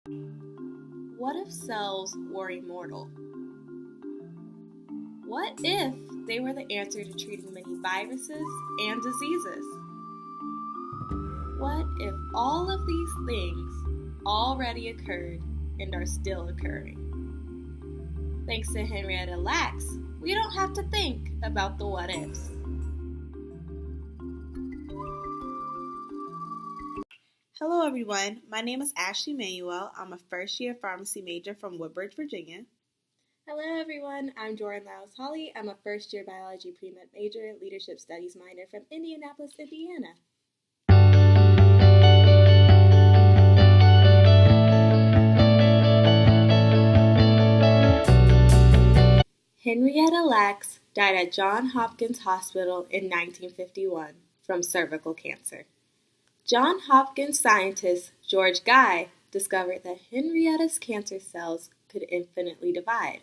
What if cells were immortal? What if they were the answer to treating many viruses and diseases? What if all of these things already occurred and are still occurring? Thanks to Henrietta Lacks, we don't have to think about the what ifs. Hello everyone, my name is Ashley Manuel. I'm a first year pharmacy major from Woodbridge, Virginia. Hello everyone, I'm Jordan Lyles Holly. I'm a first year biology pre-med major, leadership studies minor from Indianapolis, Indiana. Henrietta Lacks died at Johns Hopkins Hospital in 1951 from cervical cancer. Johns Hopkins scientist George Guy discovered that Henrietta's cancer cells could infinitely divide.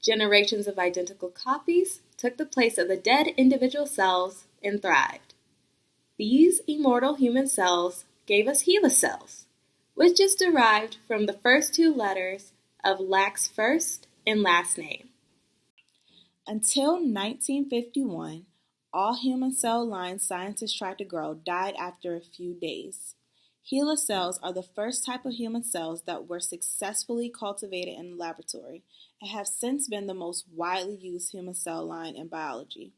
Generations of identical copies took the place of the dead individual cells and thrived. These immortal human cells gave us HeLa cells, which is derived from the first two letters of Lack's first and last name. Until 1951, all human cell lines scientists tried to grow died after a few days. HeLa cells are the first type of human cells that were successfully cultivated in the laboratory and have since been the most widely used human cell line in biology.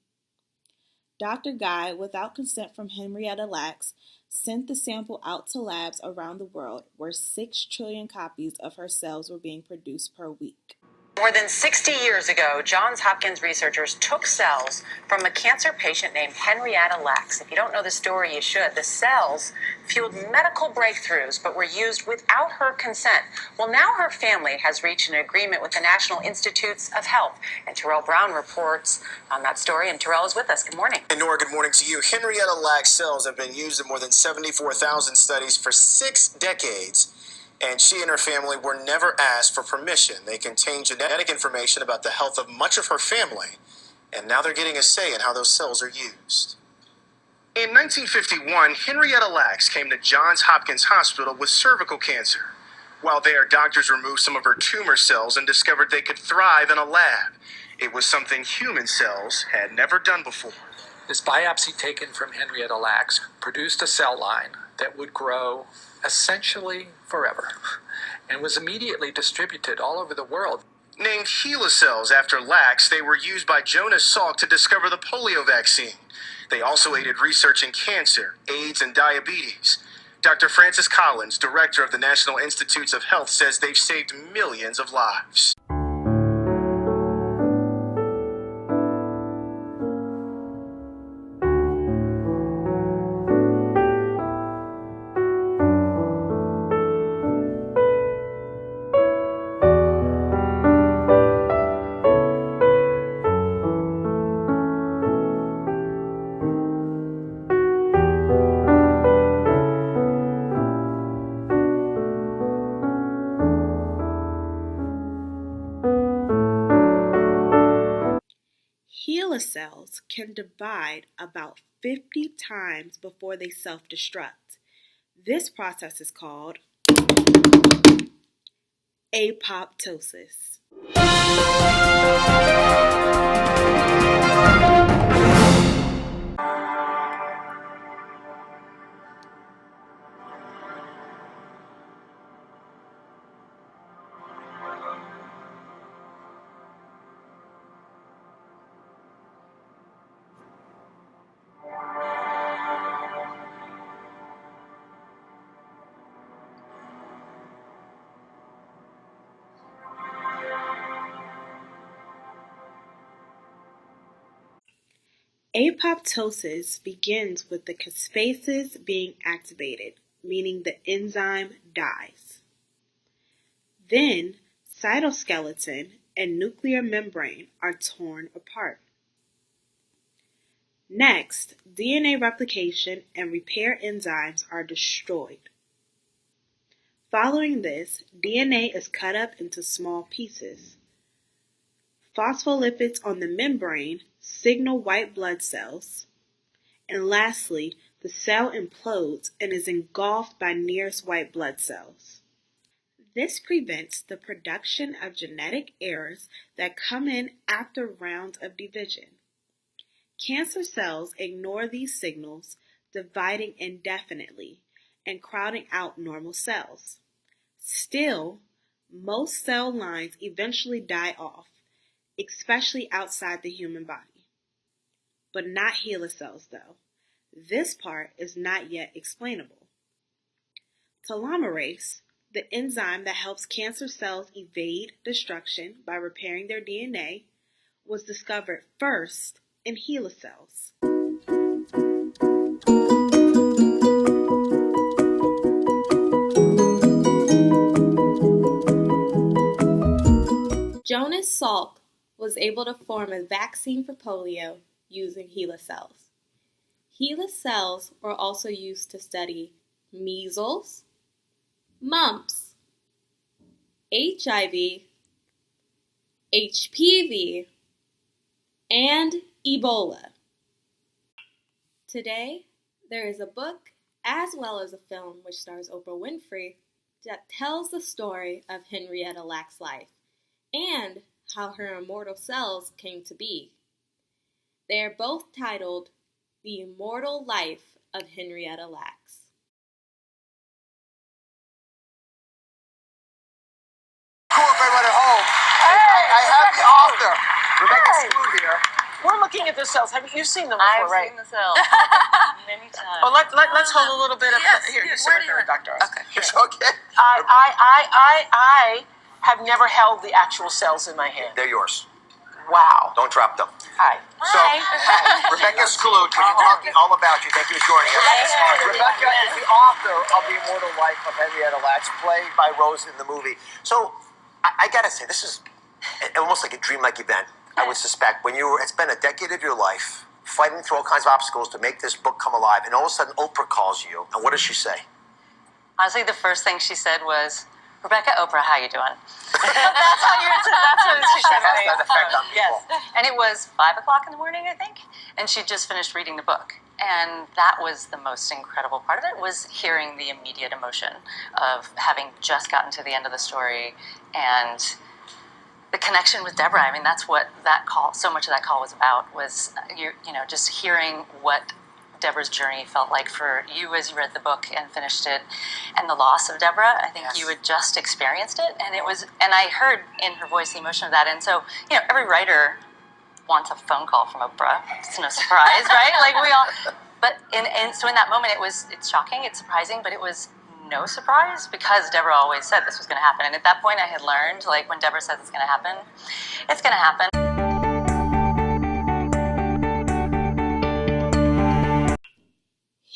Dr. Guy, without consent from Henrietta Lacks, sent the sample out to labs around the world where 6 trillion copies of her cells were being produced per week. More than 60 years ago, Johns Hopkins researchers took cells from a cancer patient named Henrietta Lacks. If you don't know the story, you should. The cells fueled medical breakthroughs, but were used without her consent. Well, now her family has reached an agreement with the National Institutes of Health. And Terrell Brown reports on that story, and Terrell is with us. Good morning. And Nora, good morning to you. Henrietta Lacks cells have been used in more than 74,000 studies for 6 decades. And she and her family were never asked for permission. They contain genetic information about the health of much of her family, and now they're getting a say in how those cells are used. In 1951, Henrietta Lacks came to Johns Hopkins Hospital with cervical cancer. While there, doctors removed some of her tumor cells and discovered they could thrive in a lab. It was something human cells had never done before. This biopsy taken from Henrietta Lacks produced a cell line that would grow essentially forever and was immediately distributed all over the world. Named HeLa cells after Lacks, they were used by Jonas Salk to discover the polio vaccine. They also aided research in cancer, AIDS, and diabetes. Dr. Francis Collins, director of the National Institutes of Health, says they've saved millions of lives. HeLa cells can divide about 50 times before they self-destruct. This process is called apoptosis. Apoptosis begins with the caspases being activated, meaning the enzyme dies. Then, cytoskeleton and nuclear membrane are torn apart. Next, DNA replication and repair enzymes are destroyed. Following this, DNA is cut up into small pieces. Phospholipids on the membrane signal white blood cells. And lastly, the cell implodes and is engulfed by nearest white blood cells. This prevents the production of genetic errors that come in after rounds of division. Cancer cells ignore these signals, dividing indefinitely and crowding out normal cells. Still, most cell lines eventually die off, especially outside the human body. But not HeLa cells, though. This part is not yet explainable. Telomerase, the enzyme that helps cancer cells evade destruction by repairing their DNA, was discovered first in HeLa cells. Jonas Salk was able to form a vaccine for polio using HeLa cells. HeLa cells were also used to study measles, mumps, HIV, HPV, and Ebola. Today, there is a book as well as a film which stars Oprah Winfrey that tells the story of Henrietta Lack's life and how her immortal cells came to be. They are both titled The Immortal Life of Henrietta Lacks. Cool, everyone at home. I have the author, Rebecca Slough here. We're looking at the cells. Have you seen them before, right? I've seen the cells many times. Well, let's hold a little bit of here. You sit where right do there, you- Dr. Oz. Okay. Okay. I have never held the actual cells in my hand. They're yours. Wow. Don't drop them. Hi. So, Rebecca Slough, we've been talking all about you. Thank you for joining us. Rebecca is the author of The Immortal Life of Henrietta Lacks, played by Rose in the movie. So, I gotta say, this is almost like a dreamlike event, I would suspect. When it's been a decade of your life, fighting through all kinds of obstacles to make this book come alive, and all of a sudden Oprah calls you, and what does she say? Honestly, the first thing she said was, "Rebecca, Oprah, how you doing?" That's what she said. Has that effect on people. Yes, and it was 5 o'clock in the morning, I think, and she just finished reading the book. And that was the most incredible part of it, was hearing the immediate emotion of having just gotten to the end of the story and the connection with Deborah. I mean, that's what that call, so much of that call was about, was just hearing what Deborah's journey felt like for you as you read the book and finished it, and the loss of Deborah. I think you had just experienced it, and I heard in her voice the emotion of that. And so, every writer wants a phone call from Oprah. It's no surprise, right? Like we all. But so in that moment, it's shocking, it's surprising, but it was no surprise, because Deborah always said this was going to happen. And at that point, I had learned, like, when Deborah says it's going to happen, it's going to happen.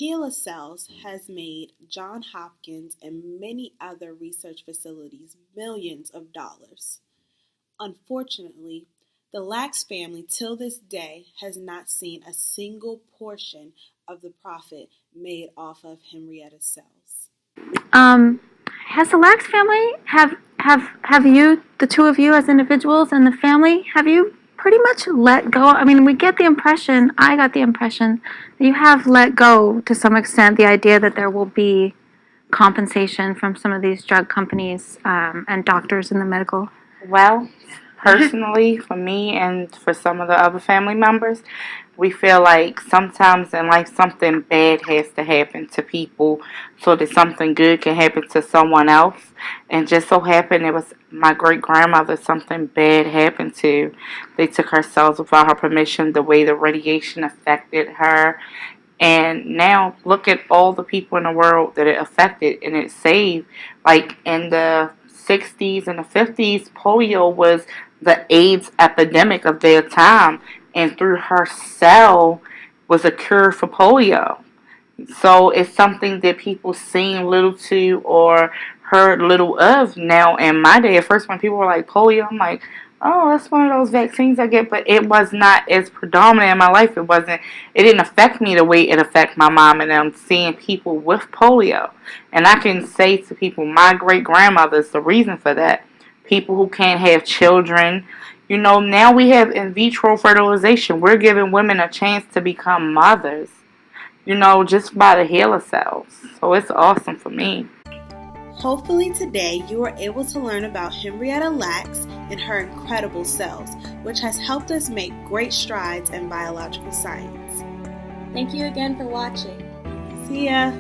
HeLa Cells has made Johns Hopkins and many other research facilities millions of dollars. Unfortunately, the Lacks family till this day has not seen a single portion of the profit made off of Henrietta's cells. Has the Lacks family, have you, the two of you as individuals and the family, have you pretty much let go? I mean, I got the impression that you have let go to some extent the idea that there will be compensation from some of these drug companies and doctors in the medical. Well, personally, for me and for some of the other family members, we feel like sometimes in life something bad has to happen to people so that something good can happen to someone else. And just so happened it was my great-grandmother something bad happened to. They took her cells without her permission, the way the radiation affected her. And now look at all the people in the world that it affected and it saved. Like in the 60s and the 50s, polio was the AIDS epidemic of their time, and through her cell was a cure for polio. So it's something that people seen little to or heard little of. Now in my day, at first when people were like polio, I'm like, oh, that's one of those vaccines I get, but it was not as predominant in my life. It didn't affect me the way it affected my mom and them, seeing people with polio. And I can say to people, my great-grandmother is the reason for that. People who can't have children. Now we have in vitro fertilization. We're giving women a chance to become mothers, just by the HeLa cells. So it's awesome for me. Hopefully today you were able to learn about Henrietta Lacks and her incredible cells, which has helped us make great strides in biological science. Thank you again for watching. See ya!